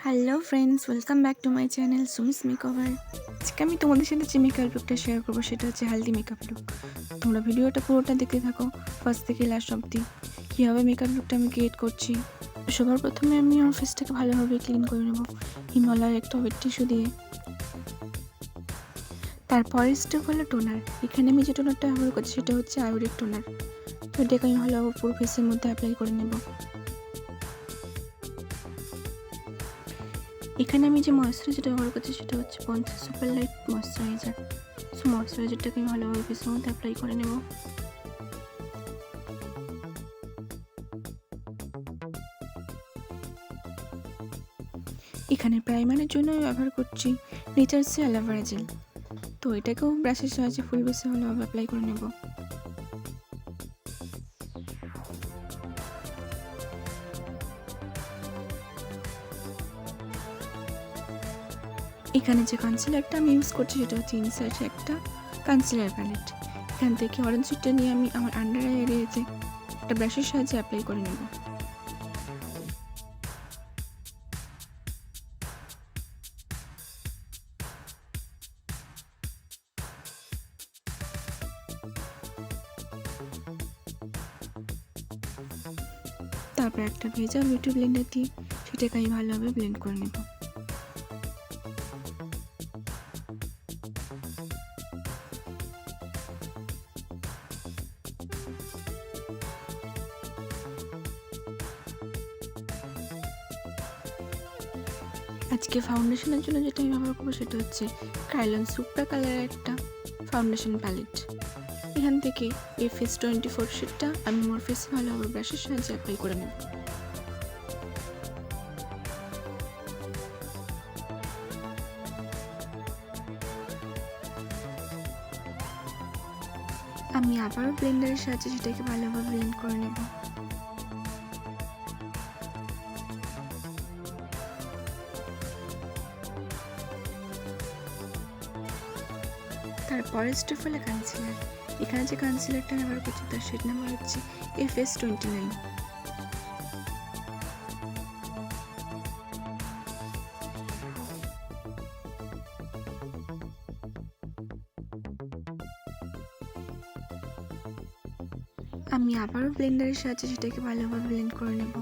Hello friends, welcome back to my channel Sumi's makeover. আজকে আমি তোমাদের সাথে যে মেকআপ লুকটা শেয়ার করবো সেটা হচ্ছে হেলদি মেকআপ লুক। তোমরা ভিডিওটা পুরোটা দেখতে থাকো ফার্স্ট থেকে লাস্ট অবধি। কীভাবে মেকআপ লুকটা আমি ক্রিয়েট করছি। সবার প্রথমে আমি আমার ফেসটাকে ভালোভাবে ক্লিন করে নেবো হিমালয়ের একটা ওয়েট টিস্যু দিয়ে। তারপরের স্টেপ হলো টোনার। এখানে আমি যে টোনারটা ব্যবহার করছি সেটা হচ্ছে আয়ুর্বেদিক টোনার। তো এটাকে আমি ভালোভাবে পুরো ফেসের মধ্যে অ্যাপ্লাই করে নেবো। এখানে আমি যে ময়েশ্চারাইজারটা ব্যবহার করছি সেটা হচ্ছে Pond's super light moisturiser. So ময়েশ্চারাইজারটাকে আমি ভালোভাবে ফেসের মধ্যে অ্যাপ্লাই করে নেব। এখানে প্রাইমারের জন্য আমি ব্যবহার করছি নেচার্সের অ্যালোভেরা জেল। তো এটাকেও ব্রাশের সাহায্যে ফুল বেসে ভালোভাবে অ্যাপ্লাই করে নেব। এখানে যে কনসিলারটা আমি ইউজ করছি সেটা হচ্ছে ইনসাইডের একটা কনসিলার প্যালেট। এখান থেকে অরেঞ্জ শেডটা নিয়ে আমি আমার আন্ডার আই এরিয়াতে একটা ব্রাশের সাহায্যে অ্যাপ্লাই করে নেব। তারপর একটা ভেজা বিউটি ব্লেন্ডার দিয়ে সেটাকে আমি ভালোভাবে ব্লেন্ড করে নেব। আজকে ফাউন্ডেশনের জন্য যেটা আমি ব্যবহার করবো সেটা হচ্ছে কাইলন সুপার কালারের একটা ফাউন্ডেশন প্যালেট। এখান থেকে FS 24 শেডটা আমি আমার ফেসে ভালোভাবে ব্রাশের সাহায্যে অ্যাপ্লাই করে নেব। আমি আবারও ব্লেন্ডারের সাহায্যে সেটাকে ভালোভাবে ব্লেন্ড করে নেব। তারপরের স্টেপ হলো কনসিলার। এখানে যে কনসিলারটা ব্যবহার করছি তার শেড নাম্বার হচ্ছে FS 29। আমি আবারও ব্লেন্ডারের সাহায্যে সেটাকে ভালোভাবে ব্লেন্ড করে নেব।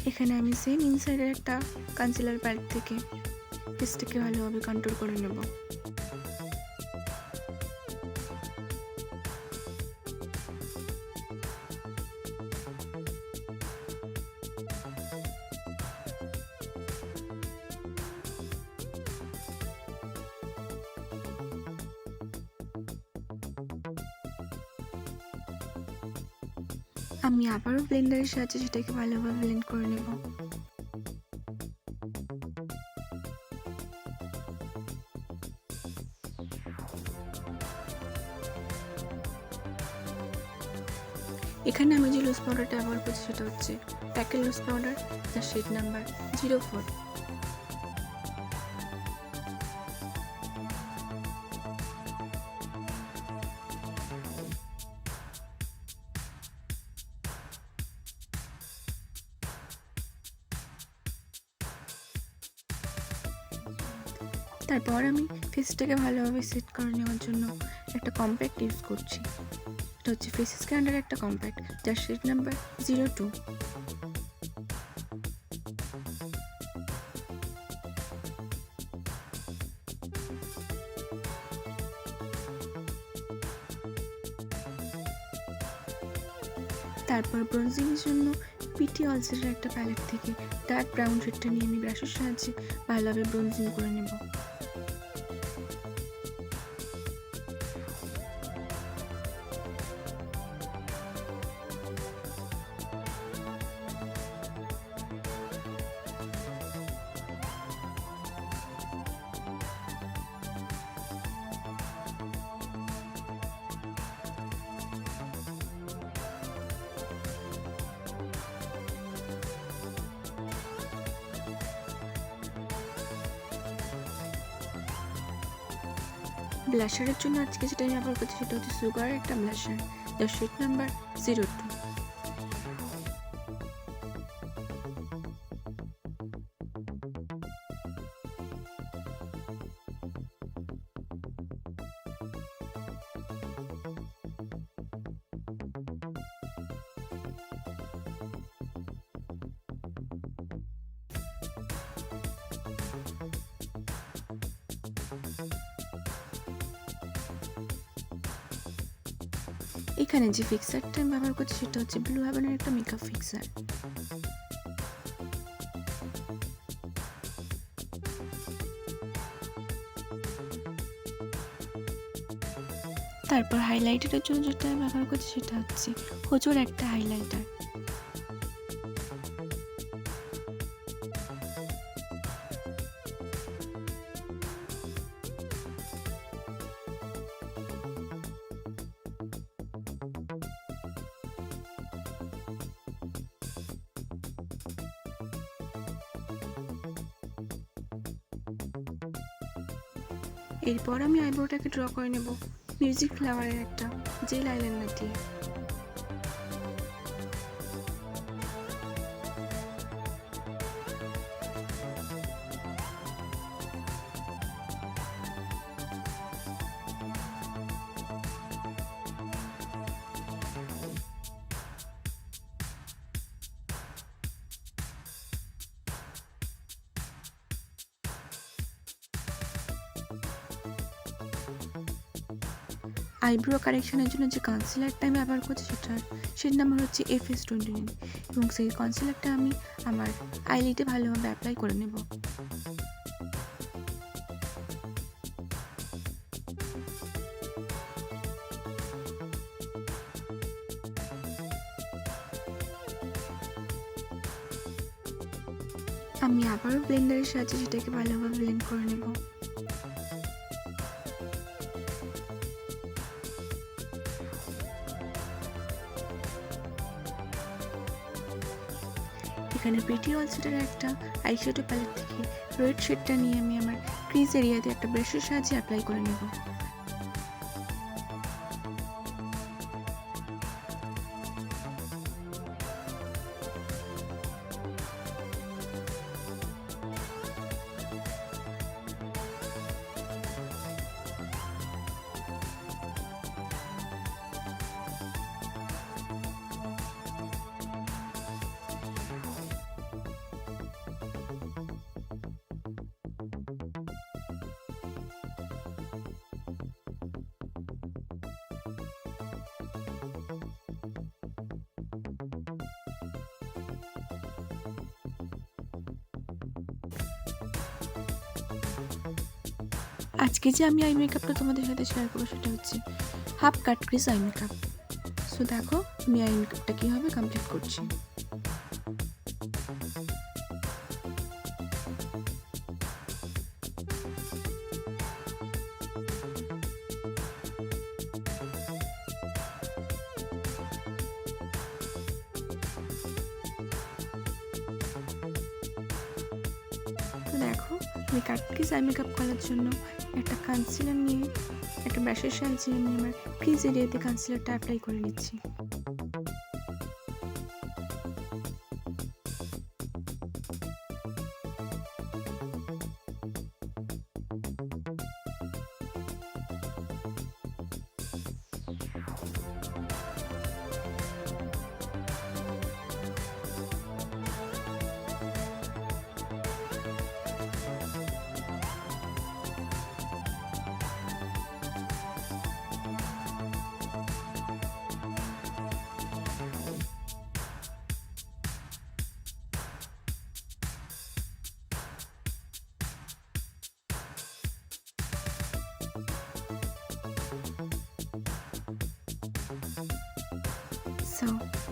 এখানে আমি সেম ইনসাইডের একটা কনসিলার প্যালেট থেকে ফেসটাকে ভালোভাবে কন্ট্রোল করে নেব। আমি আবারও ব্লেন্ডারের সাহায্যে সেটাকে ভালোভাবে ব্লেন্ড করে নেব। এখানে আমি যে লুজ পাউডারটা ব্যবহার করছি সেটা হচ্ছে প্যাকেট লুজ পাউডার, যার শেড নাম্বার 04। তারপর আমি ফেসটাকে ভালোভাবে সেট করে নেওয়ার জন্য একটা কম্প্যাক্ট ইউজ করছি। এটা হচ্ছে ফেস স্ক্যান্ডার একটা কম্প্যাক্ট, যার শেড নাম্বার 02। তারপর ব্রোঞ্জিংয়ের জন্য পিটি অলসের একটা প্যালেট থেকে ডার্ক ব্রাউন শেডটা নিয়ে আমি ব্রাশের সাহায্যে ভালোভাবে ব্রোঞ্জিং করে নেব। ব্লাশারের জন্য আজকে যেটা আমি ব্যবহার করছি সেটা হচ্ছে সুগার একটা ব্লাশার, যার শেড নাম্বার 02। এখানে যে ফিক্সারটা আমি ব্যবহার করছি সেটা হচ্ছে ব্লু হেভেনের একটা মেকআপ ফিক্সার। তারপর হাইলাইটারের জন্য যেটা আমি ব্যবহার করছি সেটা হচ্ছে হোজোর একটা হাইলাইটার। এরপর আমি আইব্রোটাকে ড্র করে নেব মিউজিক ফ্লাওয়ারের একটা জেল আইলাইনার দিয়ে। আইব্রো কারেকশনের জন্য যে কনসিলারটা আমি ব্যবহার করছি সেটার নাম্বার হচ্ছে FS29 এবং সেই কনসিলারটা আমি আমার আইলিডে ভালোভাবে অ্যাপ্লাই করে নেব। আমি আবারও ব্লেন্ডারের সাহায্যে সেটাকে ভালোভাবে ব্লেন্ড করে নেব। এখানে প্রিটি অলসেটের একটা আইশ্যাডো প্যালেট থেকে রেড শেডটা নিয়ে আমি আমার ক্রিজ এরিয়াতে একটা ব্রাশের সাহায্যে অ্যাপ্লাই করে নেব। আজকে যে আমি আই মেকআপটা তোমাদের সাথে শেয়ার করবো সেটা হচ্ছে half cut crease eye makeup. So দেখো আমি আই মেকআপটা কীভাবে কমপ্লিট করছি। তো দেখো আমি কাট ক্রিজ আই মেকআপ করার জন্য একটা কনসিলার নিয়ে একটা ব্রাশের সাহায্যে আমি আমার ক্রিজ এরিয়াতে কনসিলারটা অ্যাপ্লাই করে নিচ্ছি। সো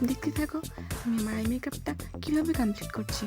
দেখতে থাকো আমি আমার আই মেকআপটা কীভাবে কমপ্লিট করছি।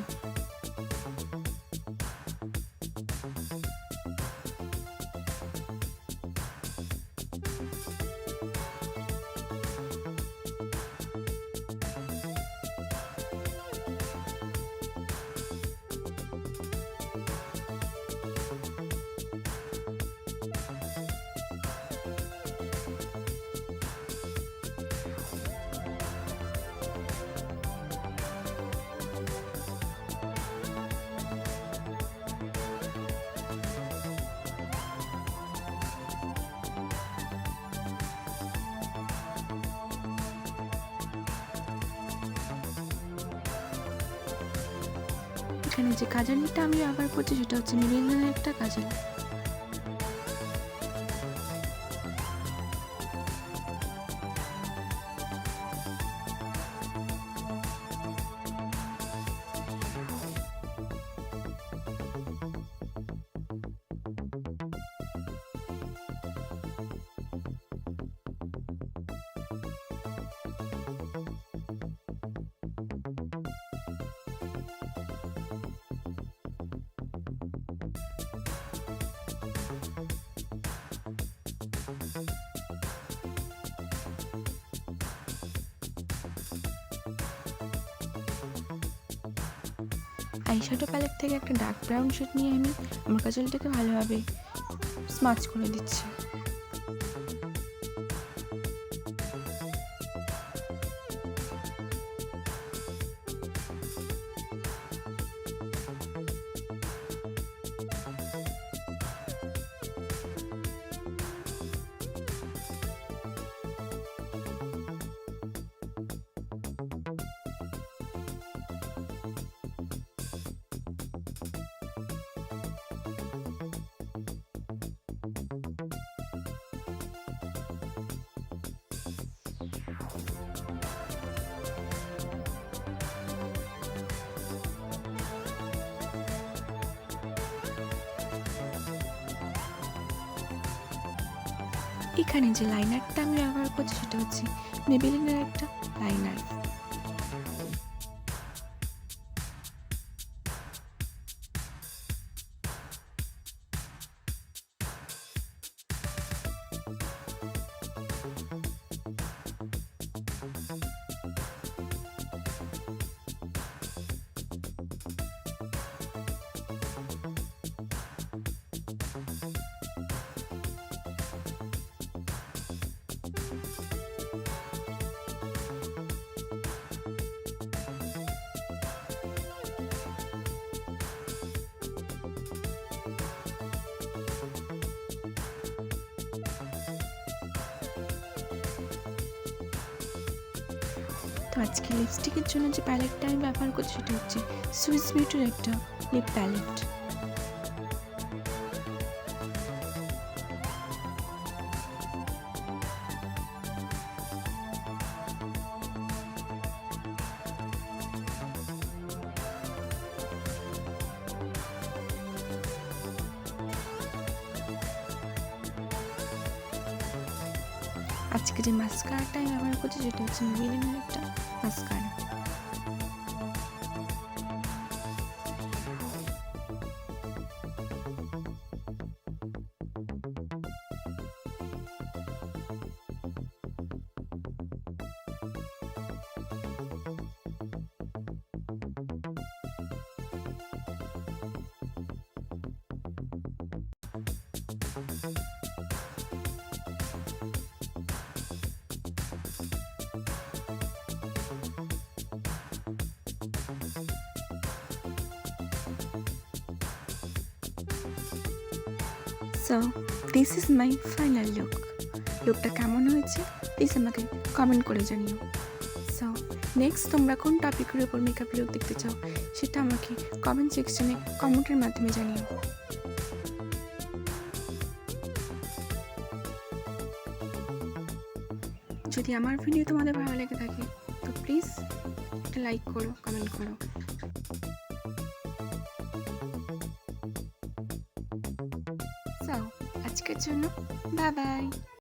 এখানে যে কাজলটা আমি ব্যবহার করছি সেটা হচ্ছে মেবেলিনের একটা কাজল। আইশ্যাডো প্যালেট থেকে একটা ডার্ক ব্রাউন শেড নিয়ে আমি আমার কাজলটাকে ভালোভাবে স্মাচ করে দিচ্ছি। এখানে যে লাইনারটা আমি ব্যবহার করছি সেটা হচ্ছে মেবেলিনের একটা লাইনার। তো আজকে লিপস্টিকের জন্য যে প্যালেটটা আমি ব্যবহার করছি সেটা হচ্ছে সুইস বিউটির একটা লিপ প্যালেট। আজকে যে মাস্কারাটা আমি ব্যবহার করছি সেটা হচ্ছে মেবেলিনের একটা mascara. So this is my final লুকটা কেমন হয়েছে প্লিজ আমাকে কমেন্ট করে জানিও। সো নেক্সট তোমরা কোন টপিকের উপর মেকআপ লুক দেখতে চাও সেটা আমাকে কমেন্ট সেকশনে কমেন্টের মাধ্যমে জানিও। যদি আমার ভিডিও তোমাদের ভালো লেগে থাকে তো প্লিজ একটা লাইক করো, কমেন্ট করো। সো আজকের জন্য বাই বাই।